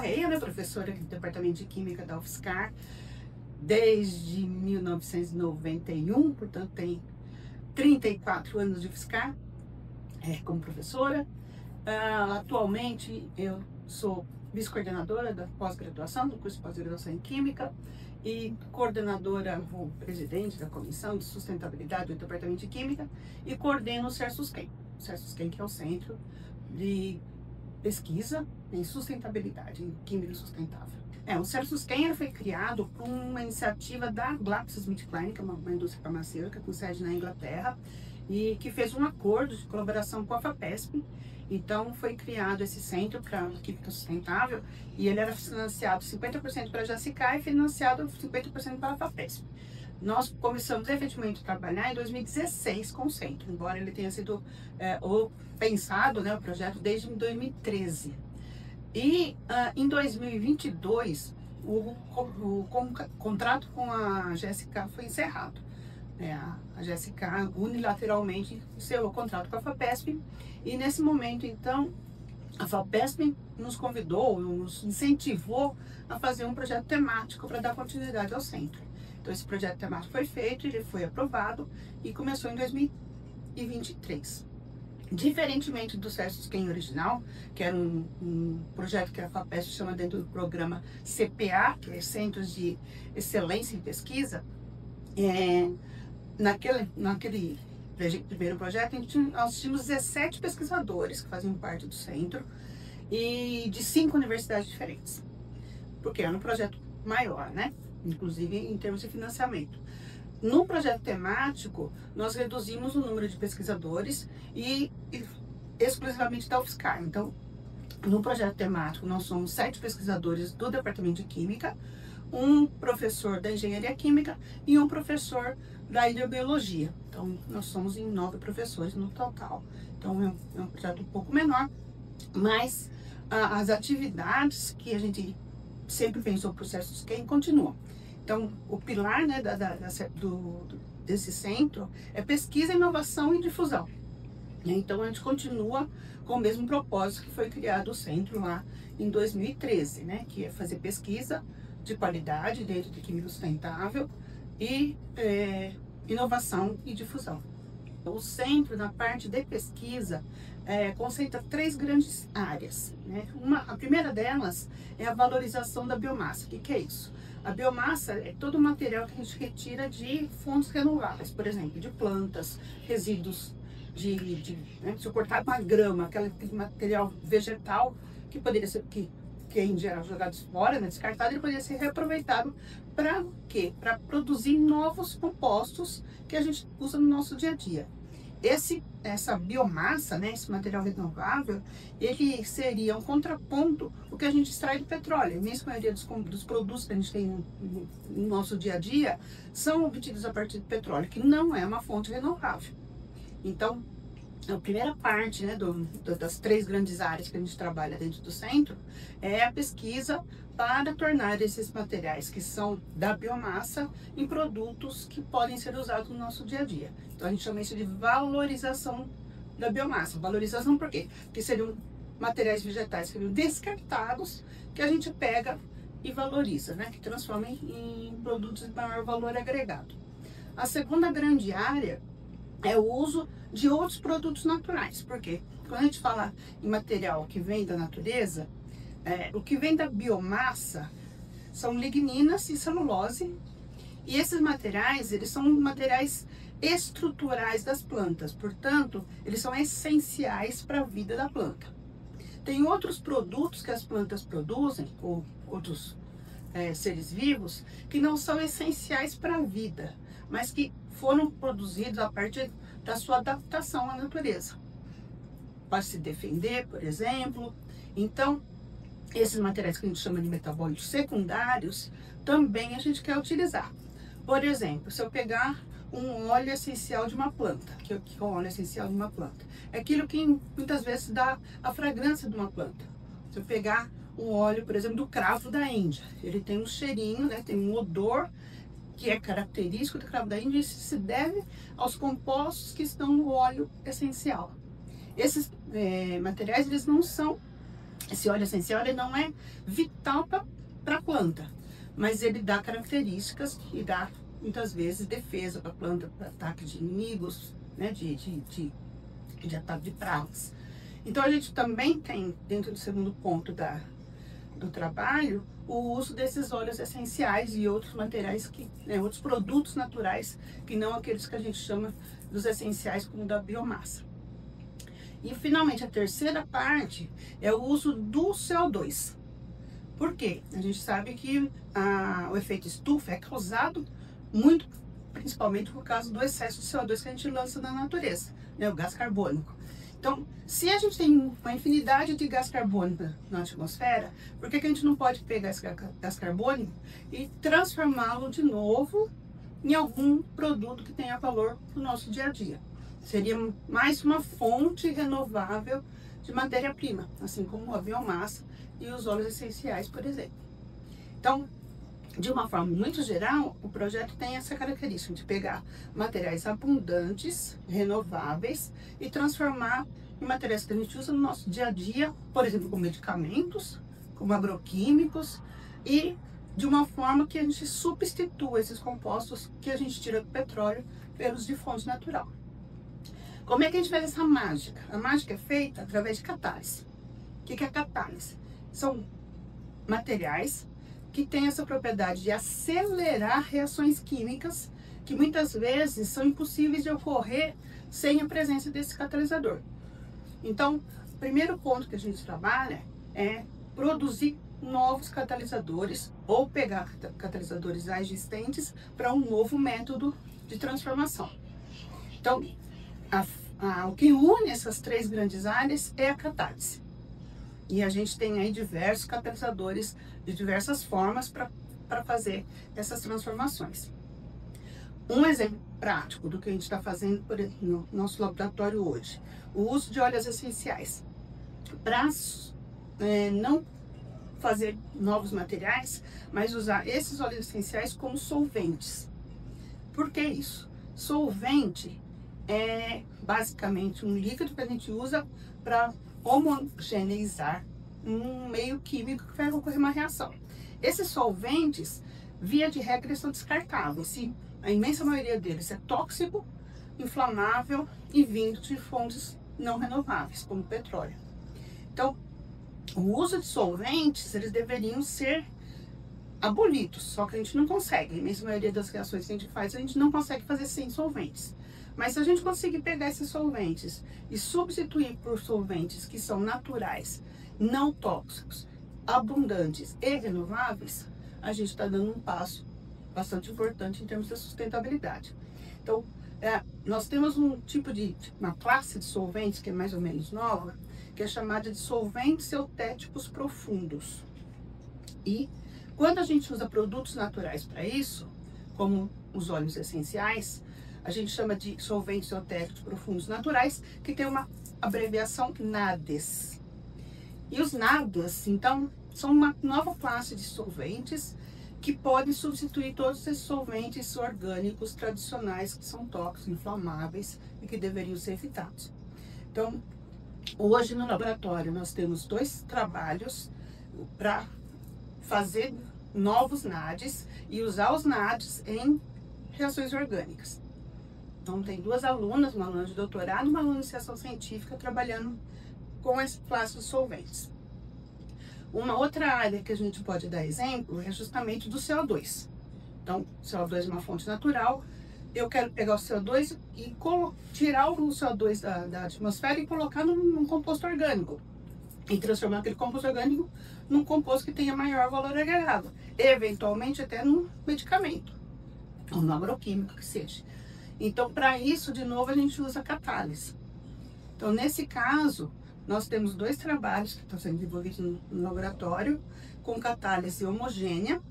Correia, né, professora do Departamento de Química da UFSCar desde 1991, portanto tem 34 anos de UFSCar como professora. Atualmente eu sou vice-coordenadora da pós-graduação, do curso de pós-graduação em Química, e coordenadora, ou presidente da Comissão de Sustentabilidade do Departamento de Química, e coordeno o CERSUSQUEM. O CERSUSQUEM, que é o Centro de Pesquisa em Sustentabilidade, em Química Sustentável. O CERSUSQUEM foi criado por uma iniciativa da GlaxoSmithKline, que é uma indústria farmacêutica com sede na Inglaterra, e que fez um acordo de colaboração com a FAPESP. Então foi criado esse centro para química sustentável e ele era financiado 50% para a JCK e financiado 50% para a FAPESP. Nós começamos efetivamente a trabalhar em 2016 com o centro, embora ele tenha sido pensado, né, o projeto desde 2013. E em 2022 o contrato com a JCK foi encerrado. A JCK unilateralmente encerrou o contrato com a FAPESP e nesse momento, então, a FAPESP nos convidou, nos incentivou a fazer um projeto temático para dar continuidade ao centro. Então esse projeto temático foi feito, ele foi aprovado e começou em 2023. Diferentemente do CERSUSQUEM original, que era um projeto que a FAPESP chama dentro do programa CPA, que é Centros de Excelência em Pesquisa, naquele primeiro projeto, nós tínhamos 17 pesquisadores que faziam parte do centro e de 5 universidades diferentes, porque era um projeto maior, né? Inclusive em termos de financiamento. No projeto temático, nós reduzimos o número de pesquisadores e exclusivamente da UFSCar. Então, no projeto temático, nós somos 7 pesquisadores do Departamento de Química, um professor da Engenharia Química e um professor da Hidrobiologia. Então, nós somos em 9 professores no total. Então, é um projeto um pouco menor, mas as atividades que a gente sempre pensou para o CERSUSQUEM continuam. Então, o pilar, né, desse centro é pesquisa, inovação e difusão. Então, a gente continua com o mesmo propósito que foi criado o centro lá em 2013, né, que é fazer pesquisa de qualidade dentro de química sustentável e inovação e difusão. O centro, na parte de pesquisa, concentra 3 grandes áreas, né? A primeira delas é a valorização da biomassa. O que é isso? A biomassa é todo o material que a gente retira de fontes renováveis, por exemplo, de plantas, resíduos né, se eu cortar uma grama, aquele material vegetal que poderia ser, que em geral jogado fora, né, descartado, ele poderia ser reaproveitado para o quê? Para produzir novos compostos que a gente usa no nosso dia a dia. Essa biomassa, né, esse material renovável, ele seria um contraponto ao que a gente extrai do petróleo. A imensa maioria dos produtos que a gente tem no nosso dia a dia são obtidos a partir do petróleo, que não é uma fonte renovável. Então, a primeira parte, né, das 3 grandes áreas que a gente trabalha dentro do centro é a pesquisa para tornar esses materiais que são da biomassa em produtos que podem ser usados no nosso dia a dia. Então a gente chama isso de valorização da biomassa. Valorização por quê? Porque seriam materiais vegetais que seriam descartados, que a gente pega e valoriza, né, que transforma em produtos de maior valor agregado. A segunda grande área é o uso de outros produtos naturais. Por quê? Quando a gente fala em material que vem da natureza, o que vem da biomassa são ligninas e celulose, e esses materiais, eles são materiais estruturais das plantas, portanto, eles são essenciais para a vida da planta. Tem outros produtos que as plantas produzem, ou outros seres vivos, que não são essenciais para a vida, mas que foram produzidos a partir da sua adaptação à natureza, para se defender, por exemplo. Então, esses materiais que a gente chama de metabólitos secundários, também a gente quer utilizar. Por exemplo, se eu pegar um óleo essencial de uma planta, que é o óleo essencial de uma planta, é aquilo que muitas vezes dá a fragrância de uma planta. Se eu pegar um óleo, por exemplo, do cravo da Índia, ele tem um cheirinho, né, tem um odor que é característico do cravo da Índia, e isso se deve aos compostos que estão no óleo essencial. Esses materiais, eles não são esse óleo essencial ele não é vital para a planta, mas ele dá características e dá, muitas vezes, defesa para a planta, para ataque de inimigos, né, de ataque de pragas. Então, a gente também tem, dentro do segundo ponto do trabalho, o uso desses óleos essenciais e outros materiais, outros produtos naturais, que não aqueles que a gente chama dos essenciais, como da biomassa. E, finalmente, a terceira parte é o uso do CO2. Por quê? A gente sabe que o efeito estufa é causado muito, principalmente por causa do excesso de CO2 que a gente lança na natureza, né, o gás carbônico. Então, se a gente tem uma infinidade de gás carbônico na atmosfera, por que a gente não pode pegar esse gás carbônico e transformá-lo de novo em algum produto que tenha valor para o nosso dia a dia? Seria mais uma fonte renovável de matéria-prima, assim como a biomassa e os óleos essenciais, por exemplo. Então, de uma forma muito geral, o projeto tem essa característica de pegar materiais abundantes, renováveis e transformar em materiais que a gente usa no nosso dia a dia, por exemplo, como medicamentos, como agroquímicos, e de uma forma que a gente substitua esses compostos que a gente tira do petróleo pelos de fonte natural. Como é que a gente faz essa mágica? A mágica é feita através de catálise. O que é catálise? São materiais que têm essa propriedade de acelerar reações químicas que muitas vezes são impossíveis de ocorrer sem a presença desse catalisador. Então, o primeiro ponto que a gente trabalha é produzir novos catalisadores ou pegar catalisadores já existentes para um novo método de transformação. Então, o que une essas três grandes áreas é a catálise. E a gente tem aí diversos catalisadores de diversas formas para fazer essas transformações. Um exemplo prático do que a gente está fazendo no nosso laboratório hoje, o uso de óleos essenciais. Para não fazer novos materiais, mas usar esses óleos essenciais como solventes. Por que isso? Solvente é basicamente um líquido que a gente usa para homogeneizar um meio químico que vai ocorrer uma reação. Esses solventes, via de regra, são descartáveis. E a imensa maioria deles é tóxico, inflamável e vindo de fontes não renováveis, como petróleo. Então, o uso de solventes, eles deveriam ser abolidos, só que a gente não consegue. A imensa maioria das reações que a gente faz, a gente não consegue fazer sem solventes. Mas se a gente conseguir pegar esses solventes e substituir por solventes que são naturais, não tóxicos, abundantes e renováveis, a gente está dando um passo bastante importante em termos de sustentabilidade. Então, nós temos uma classe de solventes que é mais ou menos nova, que é chamada de solventes eutéticos profundos. E quando a gente usa produtos naturais para isso, como os óleos essenciais, a gente chama de solventes eutéticos profundos naturais, que tem uma abreviação NADES. E os NADES, então, são uma nova classe de solventes que podem substituir todos esses solventes orgânicos tradicionais que são tóxicos, inflamáveis e que deveriam ser evitados. Então, hoje no laboratório nós temos 2 trabalhos para fazer novos NADES e usar os NADES em reações orgânicas. Então, tem 2 alunas, uma aluna de doutorado e uma aluna de iniciação científica, trabalhando com essa classe de solventes. Uma outra área que a gente pode dar exemplo é justamente do CO2. Então, o CO2 é uma fonte natural. Eu quero pegar o CO2 e tirar o CO2 da atmosfera e colocar num composto orgânico. E transformar aquele composto orgânico num composto que tenha maior valor agregado. Eventualmente até num medicamento, ou no agroquímico que seja. Então, para isso, de novo, a gente usa catálise. Então, nesse caso, nós temos 2 trabalhos que estão sendo desenvolvidos no laboratório com catálise homogênea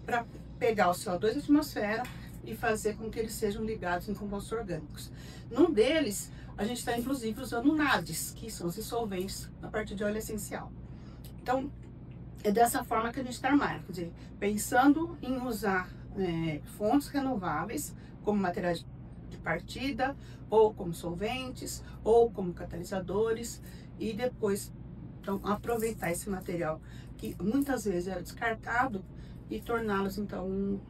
para pegar o CO2 da atmosfera e fazer com que eles sejam ligados em compostos orgânicos. Num deles, a gente está inclusive usando NADES, que são esses solventes a partir de óleo essencial. Então, é dessa forma que a gente trabalha, quer dizer, pensando em usar fontes renováveis como materiais de partida, ou como solventes, ou como catalisadores, e depois Então, aproveitar esse material que muitas vezes era descartado e torná-los, então,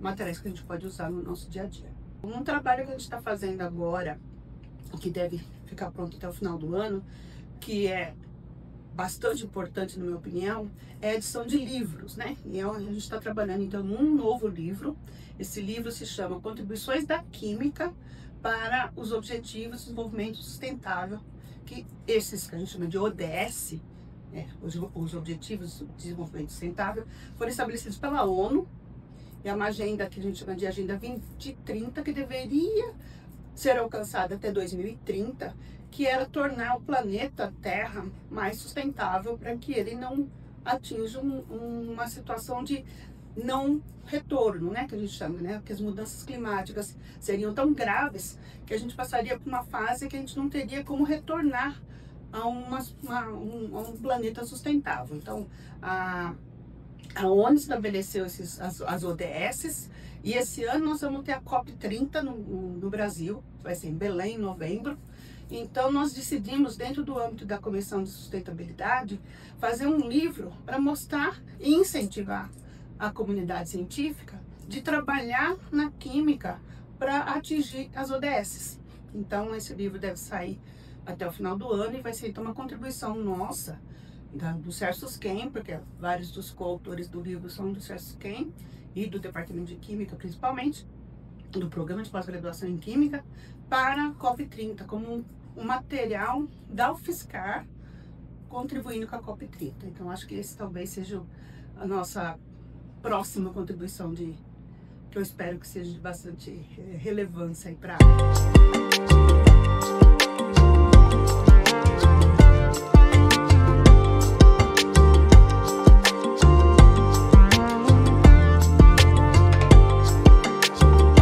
materiais que a gente pode usar no nosso dia a dia. Um trabalho que a gente está fazendo agora, que deve ficar pronto até o final do ano, que é bastante importante, na minha opinião, é a edição de livros, né? E a gente está trabalhando, então, num novo livro. Esse livro se chama Contribuições da Química para os Objetivos de Desenvolvimento Sustentável, que esses que a gente chama de ODS, os Objetivos de Desenvolvimento Sustentável, foram estabelecidos pela ONU. É uma agenda que a gente chama de Agenda 2030, que deveria ser alcançada até 2030, que era tornar o planeta Terra mais sustentável para que ele não atinja uma situação de não retorno, né, que a gente chama, né, que as mudanças climáticas seriam tão graves que a gente passaria por uma fase que a gente não teria como retornar a um planeta sustentável. Então, a ONU estabeleceu as ODS, e esse ano nós vamos ter a COP30 no Brasil, vai ser em Belém, em novembro. Então, nós decidimos, dentro do âmbito da Comissão de Sustentabilidade, fazer um livro para mostrar e incentivar a comunidade científica de trabalhar na química para atingir as ODS. Então, esse livro deve sair até o final do ano e vai ser, então, uma contribuição nossa, do CERSUSQUEM, porque vários dos coautores do livro são do CERSUSQUEM e do Departamento de Química, principalmente, do Programa de Pós-Graduação em Química, para a COP30, como um material da UFSCar contribuindo com a COP30. Então, acho que esse talvez seja a nossa próxima contribuição, que eu espero que seja de bastante relevância para a área.